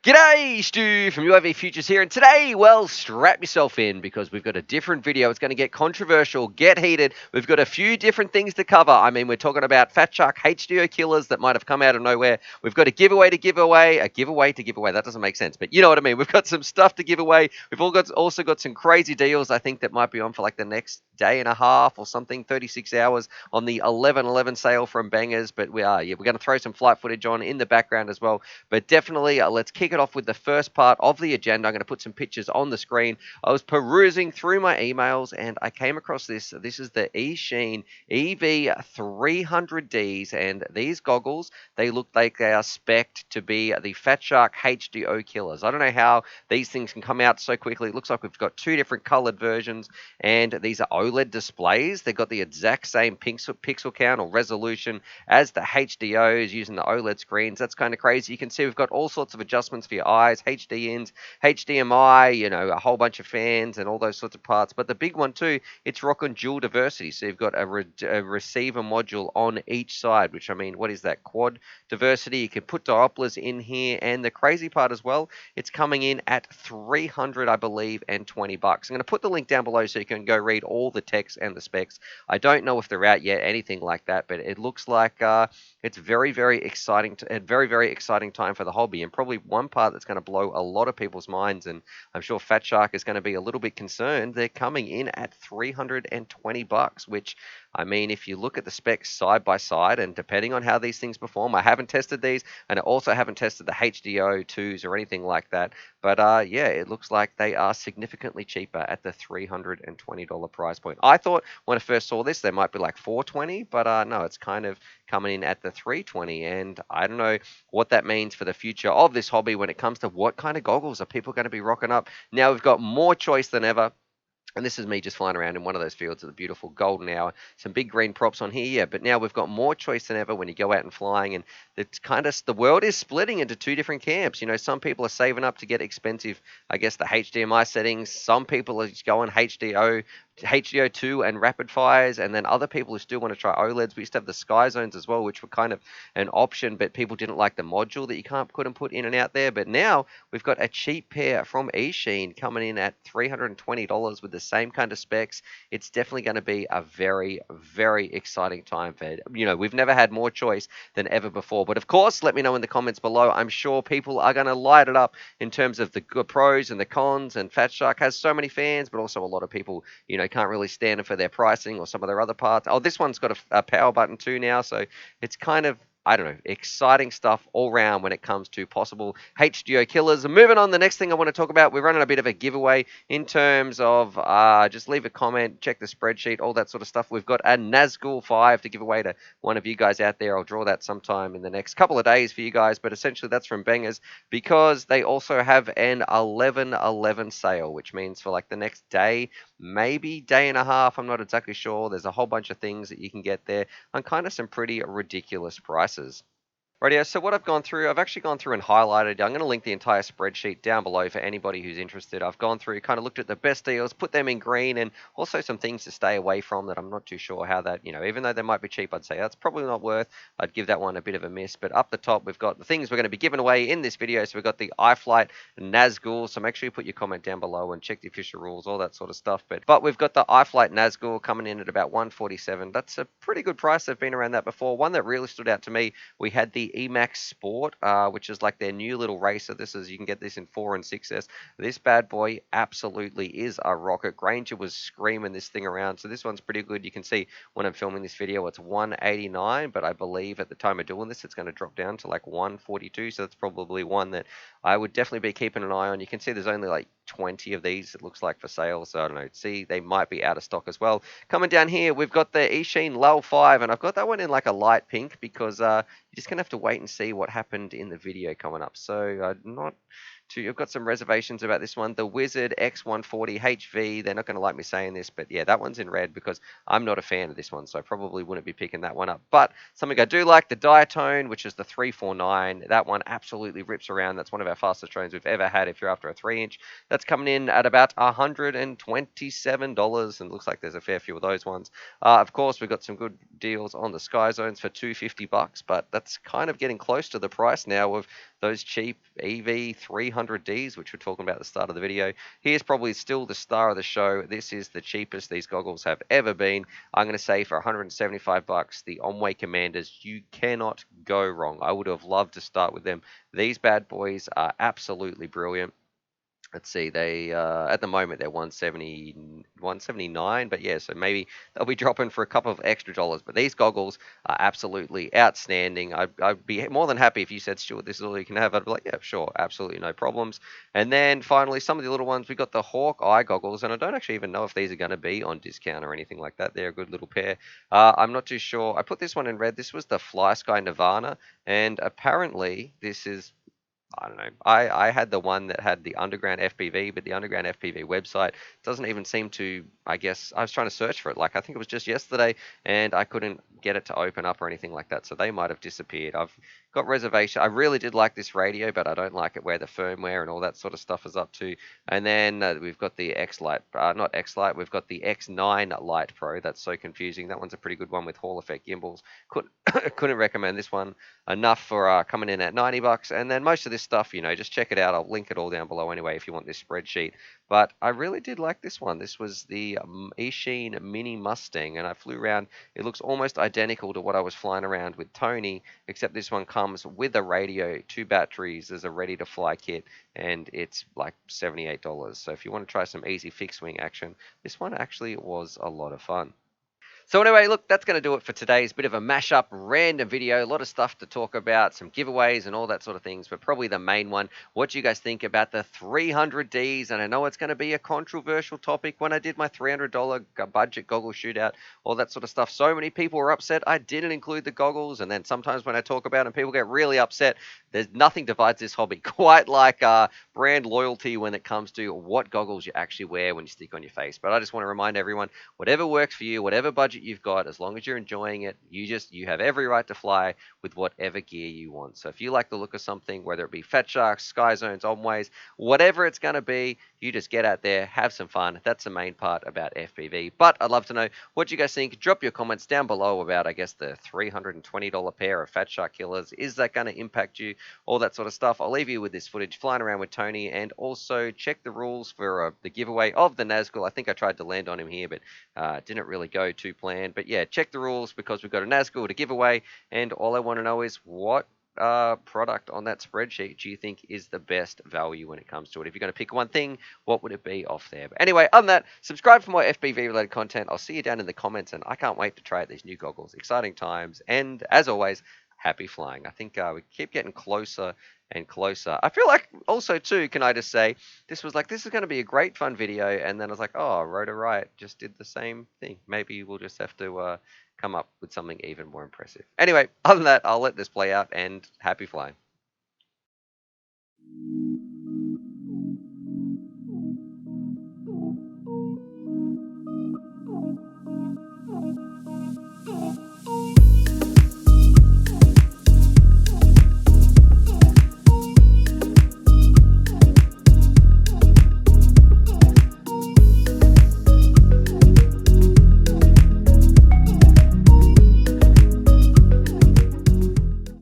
G'day, Stu from UAVfutures here, and today, well, strap yourself in because we've got a different video. It's going to get controversial, get heated. We've got a few different things to cover. I mean, we're talking about Fat Shark HDO killers that might have come out of nowhere. We've got a giveaway to give away, a giveaway to give away. That doesn't make sense, but you know what I mean. We've got some stuff to give away. We've also got some crazy deals, I think, that might be on for like the next day and a half or something, 36 hours on the 11/11 sale from Bangers. But we're going to throw some flight footage on in the background as well. But definitely, let's kick it off with the first part of the agenda. I'm going to put some pictures on the screen. I was perusing through my emails and I came across this. This is the eSheen EV300Ds, and these goggles, they look like they are spec'd to be the Fat Shark HDO killers. I don't know how these things can come out so quickly. It looks like we've got two different colored versions, and these are OLED displays. They've got the exact same pixel count or resolution as the HDOs using the OLED screens. That's kind of crazy. You can see we've got all sorts of adjustments for your eyes, HD ins, HDMI, a whole bunch of fans and all those sorts of parts. But the big one too, it's rocking dual diversity. So you've got a receiver module on each side, which, I mean, what is that? Quad diversity. You can put Dopplers in here, and the crazy part as well, it's coming in at 300, I believe, and $20. I'm going to put the link down below so you can go read all the text and the specs. I don't know if they're out yet, anything like that, but it looks like it's very, very exciting, a very, very exciting time for the hobby, and probably one part that's going to blow a lot of people's minds, and I'm sure Fat Shark is going to be a little bit concerned. They're coming in at $320, which, I mean, if you look at the specs side by side, and depending on how these things perform, I haven't tested these, and I also haven't tested the HDO2s or anything like that, but yeah, it looks like they are significantly cheaper at the $320 price point. I thought when I first saw this, they might be like $420, but no, it's kind of coming in at the $320, and I don't know what that means for the future of this hobby when it comes to what kind of goggles are people going to be rocking up. Now we've got more choice than ever. And this is me just flying around in one of those fields at the beautiful golden hour. Some big green props on here, yeah. But now we've got more choice than ever when you go out and flying. And it's kind of, the world is splitting into two different camps. Some people are saving up to get expensive, I guess, the HDMI settings. Some people are just going HDO2 and rapid fires, and then other people who still want to try OLEDs. We used to have the Sky Zones as well, which were kind of an option, but people didn't like the module that you couldn't put in and out there. But now we've got a cheap pair from eSheen coming in at $320 with the same kind of specs. It's definitely going to be a very, very exciting time for, we've never had more choice than ever before. But of course, let me know in the comments below. I'm sure people are going to light it up in terms of the pros and the cons, and Fat Shark has so many fans, but also a lot of people, can't really stand it for their pricing or some of their other parts. Oh, this one's got a power button too now, so it's kind of, I don't know, exciting stuff all around when it comes to possible HDO killers. Moving on, the next thing I want to talk about, we're running a bit of a giveaway in terms of just leave a comment, check the spreadsheet, all that sort of stuff. We've got a Nazgul 5 to give away to one of you guys out there. I'll draw that sometime in the next couple of days for you guys, but essentially that's from Bangers because they also have an 11/11 sale, which means for like the next day, maybe day and a half, I'm not exactly sure. There's a whole bunch of things that you can get there on kind of some pretty ridiculous prices. Rightio, so what I've gone through, I've actually gone through and highlighted, I'm going to link the entire spreadsheet down below for anybody who's interested. I've gone through, kind of looked at the best deals, put them in green, and also some things to stay away from that I'm not too sure how that, even though they might be cheap, I'd say that's probably not worth. I'd give that one a bit of a miss. But up the top, we've got the things we're going to be giving away in this video. So we've got the iflight Nazgul, so make sure you put your comment down below and check the official rules, all that sort of stuff. But we've got the iflight Nazgul coming in at about $147. That's a pretty good price. They've been around that before. One that really stood out to me, we had the Emax Sport, which is like their new little racer. You can get this in 4 and 6S. This bad boy absolutely is a rocket. Granger was screaming this thing around, so this one's pretty good. You can see when I'm filming this video, it's 189, but I believe at the time of doing this, it's going to drop down to like 142, so that's probably one that I would definitely be keeping an eye on. You can see there's only like 20 of these, it looks like, for sale, so I don't know. See, they might be out of stock as well. Coming down here, we've got the eSheen Lull 5, and I've got that one in like a light pink because you're just going to have to wait and see what happened in the video coming up. So I'm not I've got some reservations about this one. The Wizard X140 HV. They're not going to like me saying this, but yeah, that one's in red because I'm not a fan of this one, so I probably wouldn't be picking that one up. But something I do like, the Diatone, which is the 349. That one absolutely rips around. That's one of our fastest drones we've ever had if you're after a 3-inch. That's coming in at about $127, and looks like there's a fair few of those ones. Of course, we've got some good deals on the Sky Zones for $250, but that's kind of getting close to the price now of those cheap EV300Ds, which we're talking about at the start of the video. Here's probably still the star of the show. This is the cheapest these goggles have ever been. I'm going to say for $175, the Omway Commanders, you cannot go wrong. I would have loved to start with them. These bad boys are absolutely brilliant. Let's see, they at the moment they're 179, but yeah, so maybe they'll be dropping for a couple of extra dollars. But these goggles are absolutely outstanding. I'd be more than happy if you said, Stuart, this is all you can have. I'd be like, yeah, sure, absolutely no problems. And then finally, some of the little ones, we got the Hawk Eye goggles, and I don't actually even know if these are going to be on discount or anything like that. They're a good little pair. I'm not too sure. I put this one in red. This was the Fly Sky Nirvana, and apparently this is, I don't know. I had the one that had the Underground FPV, but the Underground FPV website doesn't even seem to, I guess, I was trying to search for it. Like, I think it was just yesterday, and I couldn't get it to open up or anything like that. So they might have disappeared. I've got reservation. I really did like this radio, but I don't like it where the firmware and all that sort of stuff is up to. And then we've got the X Lite, not X Lite, we've got the X9 Lite Pro. That's so confusing. That one's a pretty good one with Hall effect gimbals. Couldn't recommend this one enough for coming in at $90. And then most of this stuff, just check it out. I'll link it all down below anyway if you want this spreadsheet. But I really did like this one. This was the Eachine Mini Mustang, and I flew around. It looks almost identical to what I was flying around with Tony, except this one comes with a radio, 2 batteries, there's a ready-to-fly kit, and it's like $78. So if you want to try some easy fixed-wing action, this one actually was a lot of fun. So anyway, look, that's going to do it for today's bit of a mashup, random video. A lot of stuff to talk about, some giveaways and all that sort of things, but probably the main one, what do you guys think about the 300Ds? And I know it's going to be a controversial topic. When I did my $300 budget goggle shootout, all that sort of stuff, so many people were upset I didn't include the goggles. And then sometimes when I talk about them, people get really upset. There's nothing divides this hobby quite like brand loyalty when it comes to what goggles you actually wear when you stick on your face. But I just want to remind everyone, whatever works for you, whatever budget you've got, as long as you're enjoying it, you have every right to fly with whatever gear you want. So if you like the look of something, whether it be Fat Sharks, Sky Zones, Omways, whatever it's going to be, you just get out there, have some fun. That's the main part about FPV. But I'd love to know what you guys think. Drop your comments down below about, I guess, the $320 pair of Fat Shark killers. Is that going to impact you? All that sort of stuff. I'll leave you with this footage flying around with Tony, and also check the rules for the giveaway of the Nazgul. I think I tried to land on him here, but didn't really go to plan. But yeah, check the rules because we've got a Nazgul to give away, and all I want to know is what product on that spreadsheet do you think is the best value when it comes to it? If you're going to pick one thing, what would it be off there? But anyway, other than that, subscribe for more FPV related content. I'll see you down in the comments, and I can't wait to try out these new goggles. Exciting times, and as always, happy flying. I think we keep getting closer and closer. I feel like also too, can I just say, this was like, this is going to be a great fun video, and then I was like, oh, Rotor Riot just did the same thing. Maybe we'll just have to come up with something even more impressive. Anyway, other than that, I'll let this play out, and happy flying.